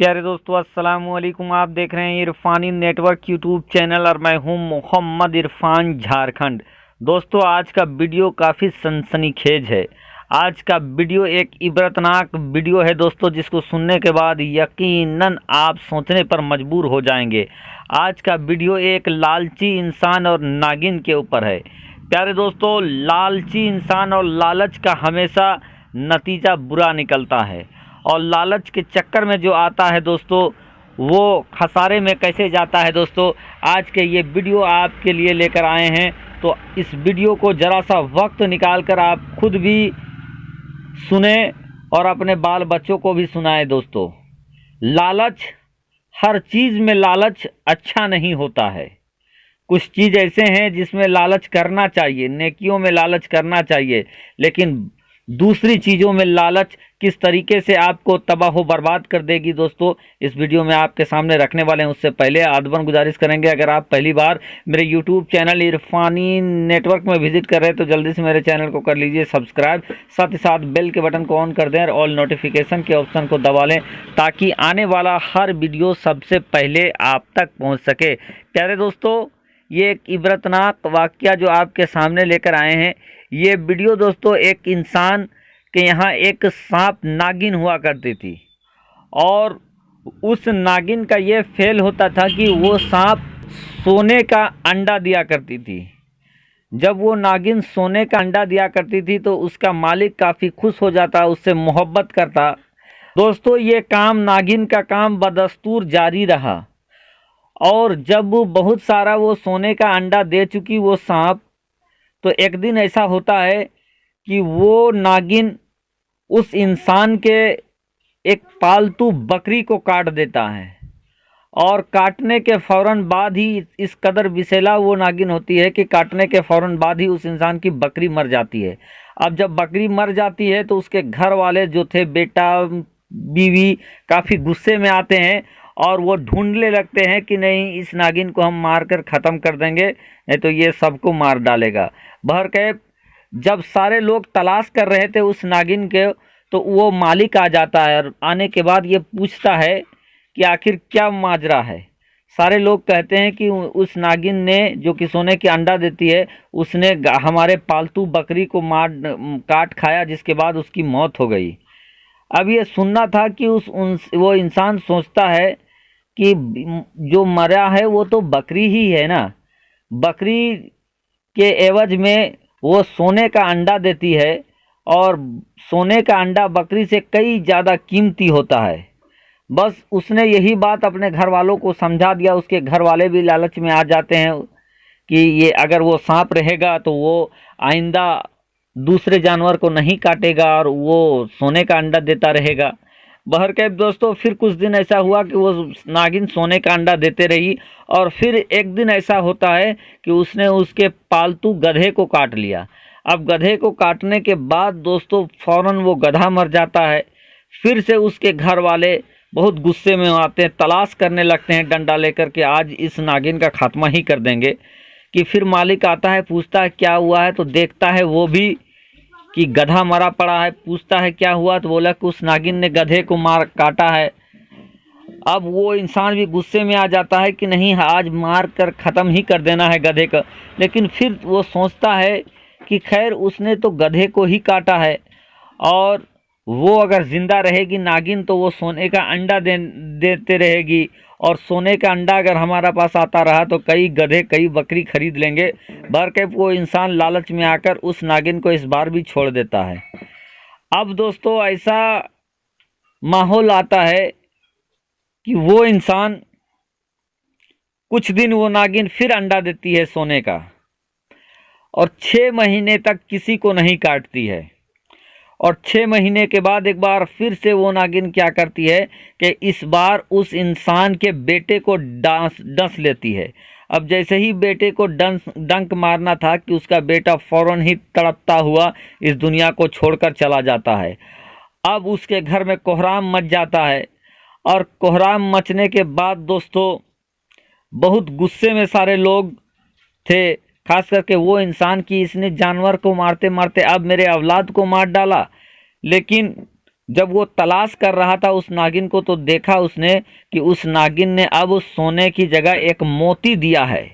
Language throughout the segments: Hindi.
प्यारे दोस्तों, अस्सलाम वालेकुम। आप देख रहे हैं इरफानी नेटवर्क यूट्यूब चैनल और मैं हूं मोहम्मद इरफान, झारखंड। दोस्तों, आज का वीडियो काफ़ी सनसनीखेज है। आज का वीडियो एक इबरतनाक वीडियो है दोस्तों, जिसको सुनने के बाद यकीनन आप सोचने पर मजबूर हो जाएंगे। आज का वीडियो एक लालची इंसान और नागिन के ऊपर है। प्यारे दोस्तों, लालची इंसान और लालच का हमेशा नतीजा बुरा निकलता है और लालच के चक्कर में जो आता है दोस्तों, वो खसारे में कैसे जाता है दोस्तों। आज के ये वीडियो आपके लिए लेकर आए हैं, तो इस वीडियो को ज़रा सा वक्त निकाल कर आप खुद भी सुने और अपने बाल बच्चों को भी सुनाएं दोस्तों। लालच, हर चीज़ में लालच अच्छा नहीं होता है। कुछ चीज़ ऐसे हैं जिसमें लालच करना चाहिए, नेकियों में लालच करना चाहिए, लेकिन दूसरी चीज़ों में लालच किस तरीके से आपको तबाह बर्बाद कर देगी दोस्तों, इस वीडियो में आपके सामने रखने वाले हैं। उससे पहले आदबन गुजारिश करेंगे, अगर आप पहली बार मेरे यूट्यूब चैनल इरफानी नेटवर्क में विजिट कर रहे हैं तो जल्दी से मेरे चैनल को कर लीजिए सब्सक्राइब। साथ ही साथ बेल के बटन को ऑन कर दें और ऑल नोटिफिकेशन के ऑप्शन को दबा लें, ताकि आने वाला हर वीडियो सबसे पहले आप तक पहुँच सके। प्यारे दोस्तों, ये एक इबरतनाक वाक़या जो आपके सामने लेकर आए हैं। ये वीडियो दोस्तों, एक इंसान के यहाँ एक सांप नागिन हुआ करती थी और उस नागिन का ये फेल होता था कि वो सांप सोने का अंडा दिया करती थी। जब वो नागिन सोने का अंडा दिया करती थी तो उसका मालिक काफ़ी खुश हो जाता, उससे मोहब्बत करता। दोस्तों, ये काम, नागिन का काम बदस्तूर जारी रहा और जब वो बहुत सारा वो सोने का अंडा दे चुकी वो सांप, तो एक दिन ऐसा होता है कि वो नागिन उस इंसान के एक पालतू बकरी को काट देता है और काटने के फ़ौरन बाद ही, इस कदर विषैला वो नागिन होती है कि काटने के फ़ौरन बाद ही उस इंसान की बकरी मर जाती है। अब जब बकरी मर जाती है तो उसके घर वाले जो थे, बेटा बीवी, काफ़ी गुस्से में आते हैं और वो ढूंढने लगते हैं कि नहीं, इस नागिन को हम मार कर ख़त्म कर देंगे, नहीं तो ये सबको मार डालेगा। बहरकैफ जब सारे लोग तलाश कर रहे थे उस नागिन के, तो वो मालिक आ जाता है और आने के बाद ये पूछता है कि आखिर क्या माजरा है। सारे लोग कहते हैं कि उस नागिन ने, जो कि सोने की अंडा देती है, उसने हमारे पालतू बकरी को काट खाया, जिसके बाद उसकी मौत हो गई। अब ये सुनना था कि वो इंसान सोचता है कि जो मरा है वो तो बकरी ही है ना। बकरी के एवज में वो सोने का अंडा देती है और सोने का अंडा बकरी से कई ज़्यादा कीमती होता है। बस उसने यही बात अपने घर वालों को समझा दिया। उसके घर वाले भी लालच में आ जाते हैं कि ये अगर वो सांप रहेगा तो वो आइंदा दूसरे जानवर को नहीं काटेगा और वो सोने का अंडा देता रहेगा। बहरकैफ दोस्तों, फिर कुछ दिन ऐसा हुआ कि वो नागिन सोने का अंडा देते रही और फिर एक दिन ऐसा होता है कि उसने उसके पालतू गधे को काट लिया। अब गधे को काटने के बाद दोस्तों, फ़ौरन वो गधा मर जाता है। फिर से उसके घर वाले बहुत गुस्से में आते हैं, तलाश करने लगते हैं डंडा लेकर के, आज इस नागिन का खात्मा ही कर देंगे। कि फिर मालिक आता है, पूछता है क्या हुआ है, तो देखता है वो भी कि गधा मरा पड़ा है। पूछता है क्या हुआ, तो बोला कि उस नागिन ने गधे को मार काटा है। अब वो इंसान भी गुस्से में आ जाता है कि नहीं, आज मार कर ख़त्म ही कर देना है गधे का। लेकिन फिर वो सोचता है कि खैर, उसने तो गधे को ही काटा है और वो अगर ज़िंदा रहेगी नागिन तो वो सोने का अंडा देते रहेगी और सोने का अंडा अगर हमारा पास आता रहा तो कई गधे, कई बकरी खरीद लेंगे। बहरकैफ वो इंसान लालच में आकर उस नागिन को इस बार भी छोड़ देता है। अब दोस्तों, ऐसा माहौल आता है कि वो इंसान, कुछ दिन वो नागिन फिर अंडा देती है सोने का और 6 महीने तक किसी को नहीं काटती है। और 6 महीने के बाद एक बार फिर से वो नागिन क्या करती है कि इस बार उस इंसान के बेटे को डंस लेती है। अब जैसे ही बेटे को डंक मारना था कि उसका बेटा फ़ौरन ही तड़पता हुआ इस दुनिया को छोड़कर चला जाता है। अब उसके घर में कोहराम मच जाता है और कोहराम मचने के बाद दोस्तों, बहुत गुस्से में सारे लोग थे, खास करके वो इंसान की, इसने जानवर को मारते मारते अब मेरे औलाद को मार डाला। लेकिन जब वो तलाश कर रहा था उस नागिन को, तो देखा उसने कि उस नागिन ने अब उस सोने की जगह एक मोती दिया है।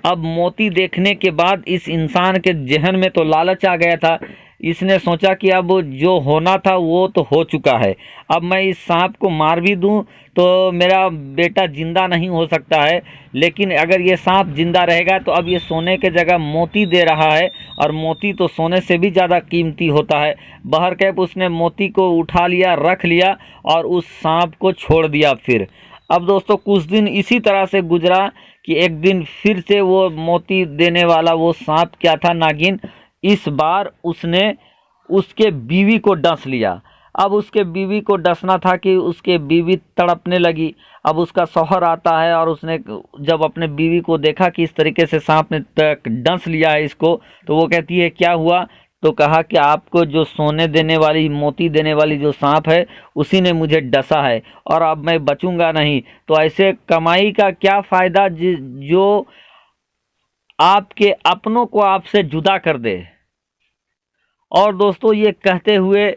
अब मोती देखने के बाद इस इंसान के जहन में तो लालच आ गया था। इसने सोचा कि अब जो होना था वो तो हो चुका है, अब मैं इस सांप को मार भी दूं तो मेरा बेटा जिंदा नहीं हो सकता है, लेकिन अगर ये सांप जिंदा रहेगा तो अब ये सोने के जगह मोती दे रहा है, और मोती तो सोने से भी ज़्यादा कीमती होता है। बहरकैफ उसने मोती को उठा लिया, रख लिया और उस सांप को छोड़ दिया। फिर अब दोस्तों कुछ दिन इसी तरह से गुजरा कि एक दिन फिर से वो मोती देने वाला वो सांप क्या था, नागिन, इस बार उसने उसके बीवी को डस लिया। अब उसके बीवी को डसना था कि उसके बीवी तड़पने लगी। अब उसका शौहर आता है और उसने जब अपने बीवी को देखा कि इस तरीके से सांप ने डस लिया है इसको, तो वो कहती है क्या हुआ? तो कहा कि आपको जो सोने देने वाली, मोती देने वाली जो सांप है उसी ने मुझे डसा है और अब मैं बचूंगा नहीं। तो ऐसे कमाई का क्या फ़ायदा जो आपके अपनों को आपसे जुदा कर दे। और दोस्तों ये कहते हुए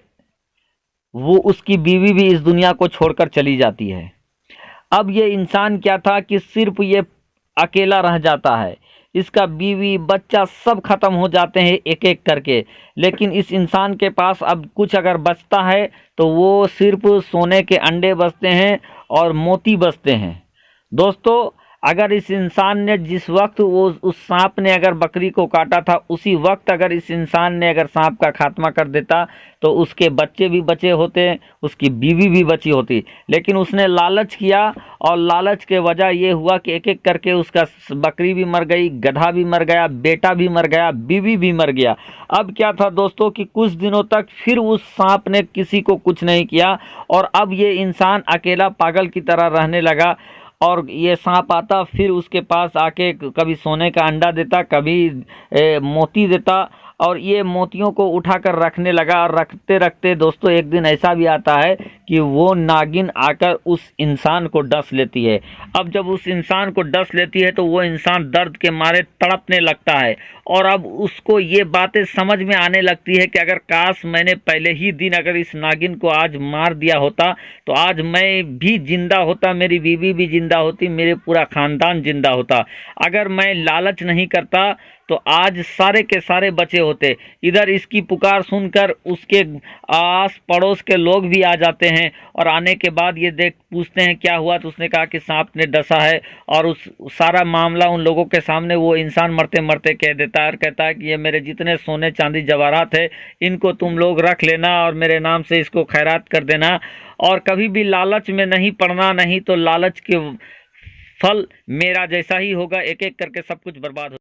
वो उसकी बीवी भी इस दुनिया को छोड़कर चली जाती है। अब ये इंसान क्या था कि सिर्फ ये अकेला रह जाता है, इसका बीवी बच्चा सब खत्म हो जाते हैं एक एक करके, लेकिन इस इंसान के पास अब कुछ अगर बचता है तो वो सिर्फ सोने के अंडे बचते हैं और मोती बचते हैं। दोस्तों अगर इस इंसान ने जिस वक्त वो उस सांप ने अगर बकरी को काटा था, उसी वक्त अगर इस इंसान ने अगर सांप का खात्मा कर देता तो उसके बच्चे भी बचे होते, उसकी बीवी भी बची होती। लेकिन उसने लालच किया और लालच के वजह ये हुआ कि एक एक करके उसका बकरी भी मर गई, गधा भी मर गया, बेटा भी मर गया, बीवी भी मर गया। अब क्या था दोस्तों कि कुछ दिनों तक फिर उस सांप ने किसी को कुछ नहीं किया और अब ये इंसान अकेला पागल की तरह रहने लगा। और ये सांप आता फिर उसके पास आके कभी सोने का अंडा देता, कभी मोती देता, और ये मोतियों को उठाकर रखने लगा। और रखते रखते दोस्तों एक दिन ऐसा भी आता है कि वो नागिन आकर उस इंसान को डस लेती है। अब जब उस इंसान को डस लेती है तो वो इंसान दर्द के मारे तड़पने लगता है और अब उसको ये बातें समझ में आने लगती है कि अगर काश मैंने पहले ही दिन अगर इस नागिन को आज मार दिया होता तो आज मैं भी जिंदा होता, मेरी बीवी भी जिंदा होती, मेरे पूरा खानदान जिंदा होता। अगर मैं लालच नहीं करता तो आज सारे के सारे बचे होते। इधर इसकी पुकार सुनकर उसके आस पड़ोस के लोग भी आ जाते हैं और आने के बाद ये देख पूछते हैं क्या हुआ, तो उसने कहा कि सांप ने डसा है। और उस सारा मामला उन लोगों के सामने वो इंसान मरते मरते कह देता है और कहता है कि ये मेरे जितने सोने चांदी जवाहरात है इनको तुम लोग रख लेना और मेरे नाम से इसको खैरात कर देना, और कभी भी लालच में नहीं पड़ना, नहीं तो लालच के फल मेरा जैसा ही होगा, एक एक करके सब कुछ बर्बाद हो।